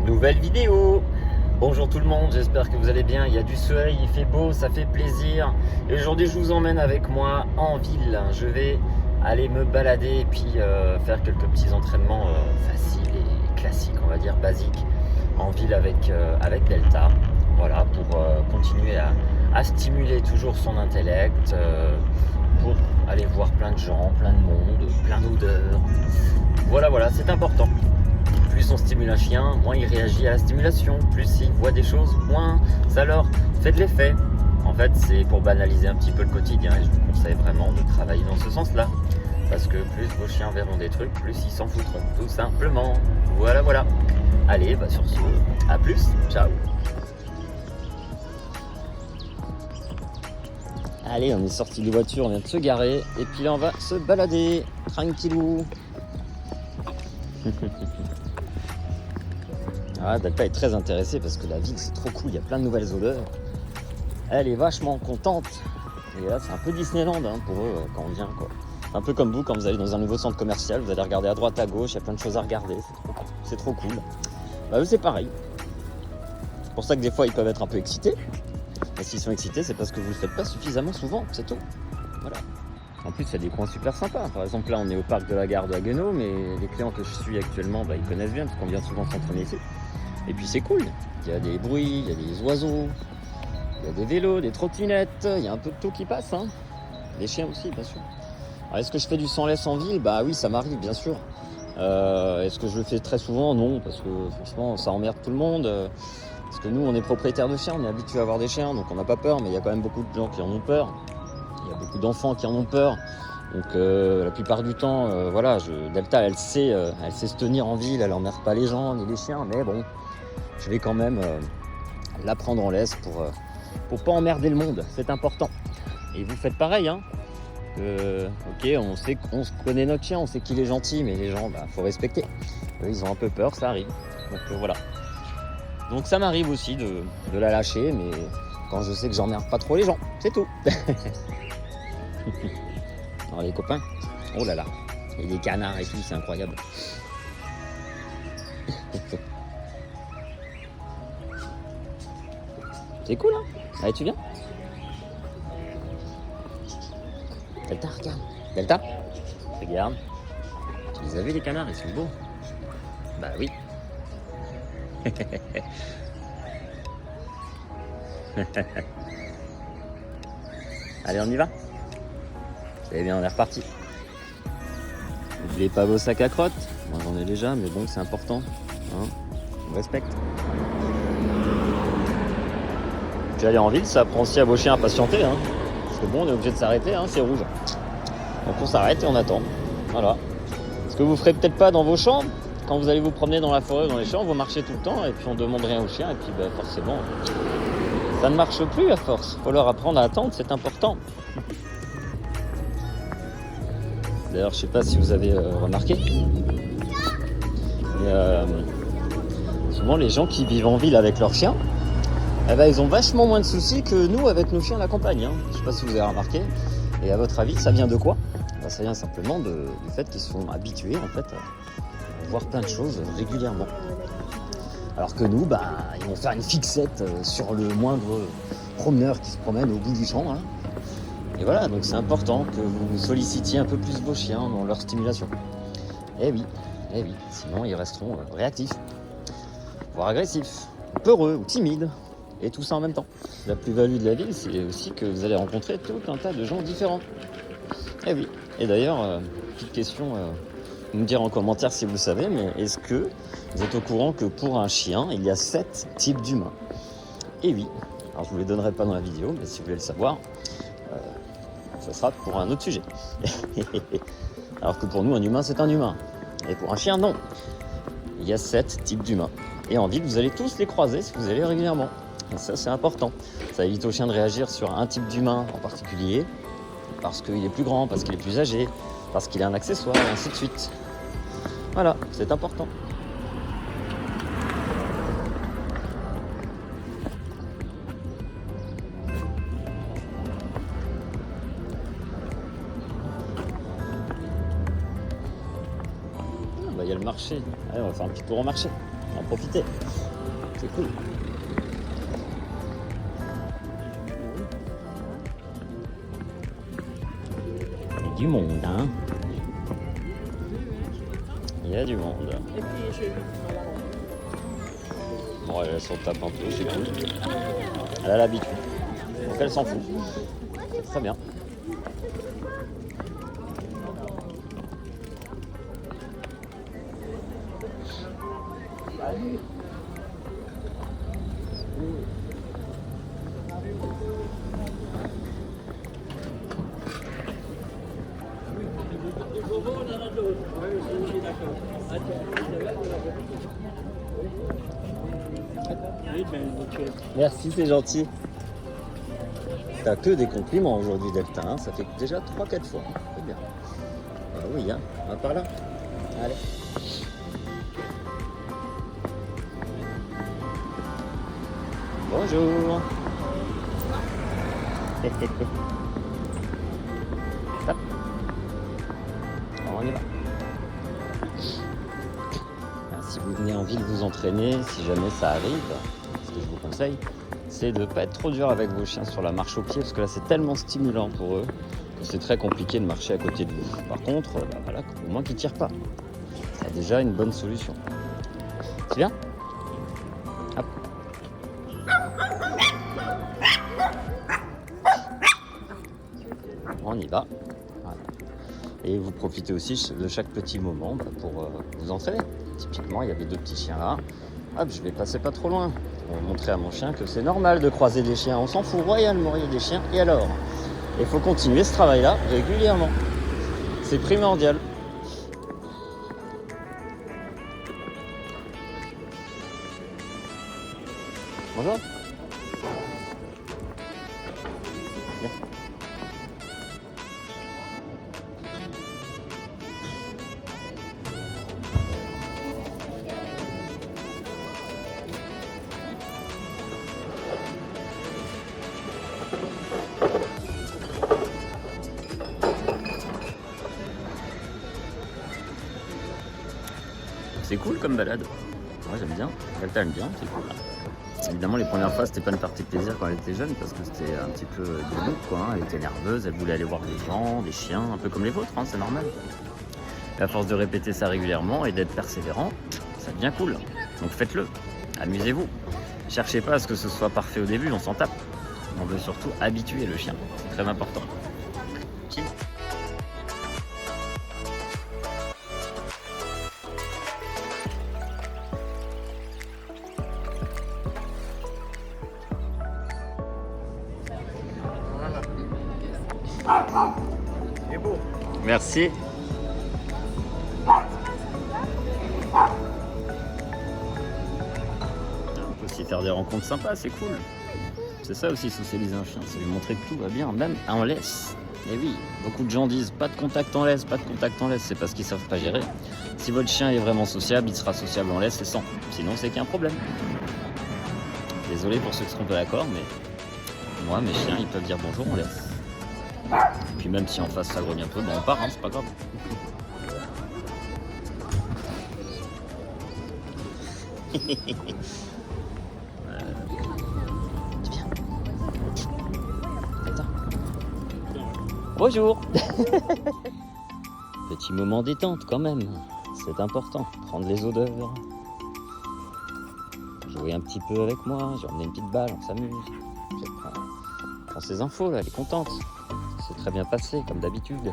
Nouvelle vidéo. Bonjour tout le monde, j'espère que vous allez bien. Il y a du soleil, il fait beau, ça fait plaisir. Et aujourd'hui je vous emmène avec moi en ville. Je vais aller me balader et puis faire quelques petits entraînements faciles et classiques, on va dire basiques, en ville avec Delta. Voilà, pour continuer à stimuler toujours son intellect, pour aller voir plein de gens, plein de monde, plein d'odeurs. Voilà, c'est important. Plus on stimule un chien, moins il réagit à la stimulation. Plus il voit des choses, moins ça leur fait de l'effet. En fait, c'est pour banaliser un petit peu le quotidien et je vous conseille vraiment de travailler dans ce sens-là. Parce que plus vos chiens verront des trucs, plus ils s'en foutront, tout simplement. Voilà. Allez, sur ce, à plus, ciao. Allez, on est sorti des voitures, on vient de se garer et puis là on va se balader, tranquillou. Delta est très intéressée parce que la ville c'est trop cool, il y a plein de nouvelles odeurs. Elle est vachement contente. Et là c'est un peu Disneyland pour eux quand on vient quoi. Un peu comme vous quand vous allez dans un nouveau centre commercial, vous allez regarder à droite à gauche, il y a plein de choses à regarder, c'est trop cool. Eux c'est pareil. C'est pour ça que des fois ils peuvent être un peu excités. Et s'ils sont excités c'est parce que vous ne le faites pas suffisamment souvent, c'est tout. Voilà. En plus, il y a des coins super sympas. Par exemple, là, on est au parc de la gare de Haguenau, mais les clients que je suis actuellement, ils connaissent bien, parce qu'on vient souvent s'entraîner ici. Et puis, c'est cool. Il y a des bruits, il y a des oiseaux, il y a des vélos, des trottinettes, il y a un peu de tout qui passe. Des chiens aussi, bien sûr. Alors, est-ce que je fais du sans laisse en ville ? Bah oui, ça m'arrive, bien sûr. Est-ce que je le fais très souvent ? Non, parce que franchement, ça emmerde tout le monde. Parce que nous, on est propriétaires de chiens, on est habitués à avoir des chiens, donc on n'a pas peur, mais il y a quand même beaucoup de gens qui en ont peur. Il y a beaucoup d'enfants qui en ont peur, donc la plupart du temps, Delta, elle sait se tenir en ville, elle n'emmerde pas les gens ni les chiens, mais bon, je vais quand même la prendre en laisse pour pas emmerder le monde, c'est important. Et vous faites pareil, ok, on se connaît notre chien, on sait qu'il est gentil, mais les gens, faut respecter. Eux, ils ont un peu peur, ça arrive. Donc voilà. Donc ça m'arrive aussi de la lâcher, mais quand je sais que j'emmerde pas trop les gens, c'est tout. Alors les copains, oh là là, et les canards et tout, c'est incroyable. C'est cool, Allez, tu viens ? Delta, regarde. Delta, regarde. Tu les as vus les canards, ils sont beaux. Bah oui. Allez, on y va ? Eh bien, on est reparti. N'oubliez pas vos sacs à crottes. Moi, j'en ai déjà, mais bon, c'est important. On respecte. Puis aller en ville, ça apprend aussi à vos chiens à patienter. Parce que bon, on est obligé de s'arrêter, c'est rouge. Donc on s'arrête et on attend. Voilà. Ce que vous ferez peut-être pas dans vos champs, quand vous allez vous promener dans la forêt ou dans les champs, vous marchez tout le temps et puis on demande rien aux chiens et puis forcément, ça ne marche plus à force. Il faut leur apprendre à attendre, c'est important. D'ailleurs, je sais pas si vous avez remarqué, mais souvent les gens qui vivent en ville avec leurs chiens, ils ont vachement moins de soucis que nous avec nos chiens à la campagne. Je sais pas si vous avez remarqué. Et à votre avis, ça vient de quoi ? Ça vient simplement du fait qu'ils sont habitués en fait à voir plein de choses régulièrement. Alors que nous, ils vont faire une fixette sur le moindre promeneur qui se promène au bout du champ. Et voilà, donc c'est important que vous sollicitiez un peu plus vos chiens dans leur stimulation. Eh oui, sinon ils resteront réactifs, voire agressifs, peureux ou timides, et tout ça en même temps. La plus-value de la ville, c'est aussi que vous allez rencontrer tout un tas de gens différents. Eh oui, et d'ailleurs, petite question, vous me dire en commentaire si vous le savez, mais est-ce que vous êtes au courant que pour un chien, il y a 7 types d'humains ? Eh oui, alors je ne vous les donnerai pas dans la vidéo, mais si vous voulez le savoir, ça sera pour un autre sujet. Alors que pour nous, un humain, c'est un humain. Et pour un chien, non. Il y a 7 types d'humains. Et en ville, vous allez tous les croiser si vous allez régulièrement. Et ça, c'est important. Ça évite au chien de réagir sur un type d'humain en particulier, parce qu'il est plus grand, parce qu'il est plus âgé, parce qu'il a un accessoire, et ainsi de suite. Voilà, c'est important. Il y a le marché. Allez, on va faire un petit tour au marché. On va en profiter. C'est cool. Il y a du monde, hein. Il y a du monde. Bon, elle s'en tape un peu, c'est cool. Elle a l'habitude. Donc elle s'en fout. C'est très bien. Merci, c'est gentil. T'as que des compliments aujourd'hui, Delta, hein. Ça fait déjà 3-4 fois. C'est bien. Ah oui, hein. On va par là. Allez. Bonjour. Stop. On y va. Alors, si vous venez en ville vous entraîner, si jamais ça arrive, ce que je vous conseille, c'est de ne pas être trop dur avec vos chiens sur la marche au pied, parce que là c'est tellement stimulant pour eux que c'est très compliqué de marcher à côté de vous. Par contre, bah voilà, au moins qu'ils ne tirent pas. C'est déjà une bonne solution. Tu viens ? Hop. On y va. Voilà. Et vous profitez aussi de chaque petit moment pour vous entraîner. Typiquement, il y avait 2 petits chiens là. Hop, je vais passer pas trop loin. Pour montrer à mon chien que c'est normal de croiser des chiens. On s'en fout royalement, il y a des chiens. Et alors ? Il faut continuer ce travail-là régulièrement. C'est primordial. Bonjour. Bien. C'est cool comme balade. Moi j'aime bien. Delta aime bien, c'est cool. Évidemment les premières fois c'était pas une partie de plaisir quand elle était jeune parce que c'était un petit peu dégoût quoi. Elle était nerveuse, elle voulait aller voir des gens, des chiens, un peu comme les vôtres, hein, c'est normal. Et à force de répéter ça régulièrement et d'être persévérant, ça devient cool. Donc faites-le, amusez-vous. Cherchez pas à ce que ce soit parfait au début, on s'en tape. On veut surtout habituer le chien, c'est très important. Chill. C'est beau. Merci. On peut aussi faire des rencontres sympas, c'est cool. C'est ça aussi socialiser un chien, c'est lui montrer que tout va bien, même en laisse. Et oui, beaucoup de gens disent pas de contact en laisse, pas de contact en laisse, c'est parce qu'ils savent pas gérer. Si votre chien est vraiment sociable, il sera sociable en laisse et sans. Sinon c'est qu'il y a un problème. Désolé pour ceux qui seront pas d'accord, mais moi mes chiens ils peuvent dire bonjour en laisse. Et puis même si en face ça grogne un peu, ben on part, hein, c'est pas grave. Bonjour. Petit moment détente quand même, c'est important, prendre les odeurs. Jouer un petit peu avec moi, j'ai emmené une petite balle, on s'amuse. Elle prend ses infos là, elle est contente. C'est très bien passé comme d'habitude.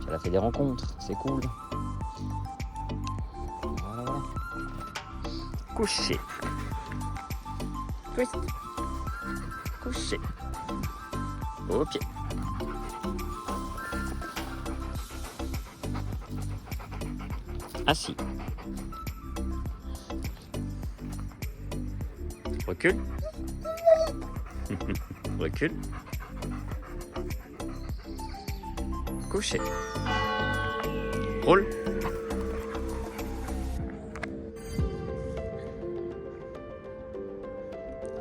Elle a fait des rencontres, c'est cool. Voilà, voilà. Coucher. Twist. Coucher. Ok. Assis. Recule. Recule. Coucher. Roule.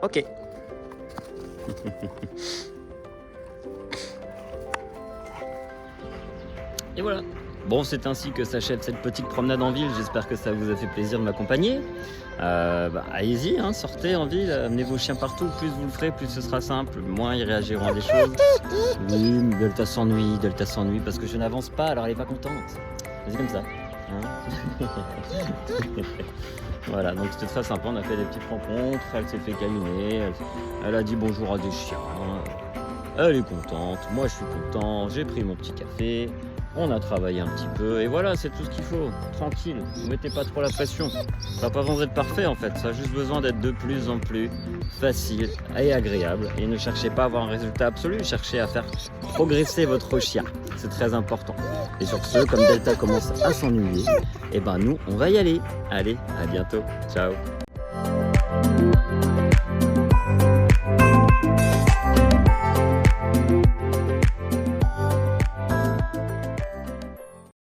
Ok. Et voilà. Bon, c'est ainsi que s'achève cette petite promenade en ville. J'espère que ça vous a fait plaisir de m'accompagner. Allez-y, hein, sortez en ville, amenez vos chiens partout. Plus vous le ferez, plus ce sera simple. Moins ils réagiront à des choses. Oui, mais Delta s'ennuie parce que je n'avance pas, alors elle est pas contente. C'est comme ça. Hein. Voilà, donc c'était très sympa. On a fait des petites rencontres. Elle s'est fait câliner. Elle a dit bonjour à des chiens. Elle est contente. Moi, je suis content. J'ai pris mon petit café. On a travaillé un petit peu et voilà, c'est tout ce qu'il faut. Tranquille, ne mettez pas trop la pression. Ça n'a pas besoin d'être parfait en fait, ça a juste besoin d'être de plus en plus facile et agréable. Et ne cherchez pas à avoir un résultat absolu, cherchez à faire progresser votre chien. C'est très important. Et sur ce, comme Delta commence à s'ennuyer, et ben nous, on va y aller. Allez, à bientôt. Ciao.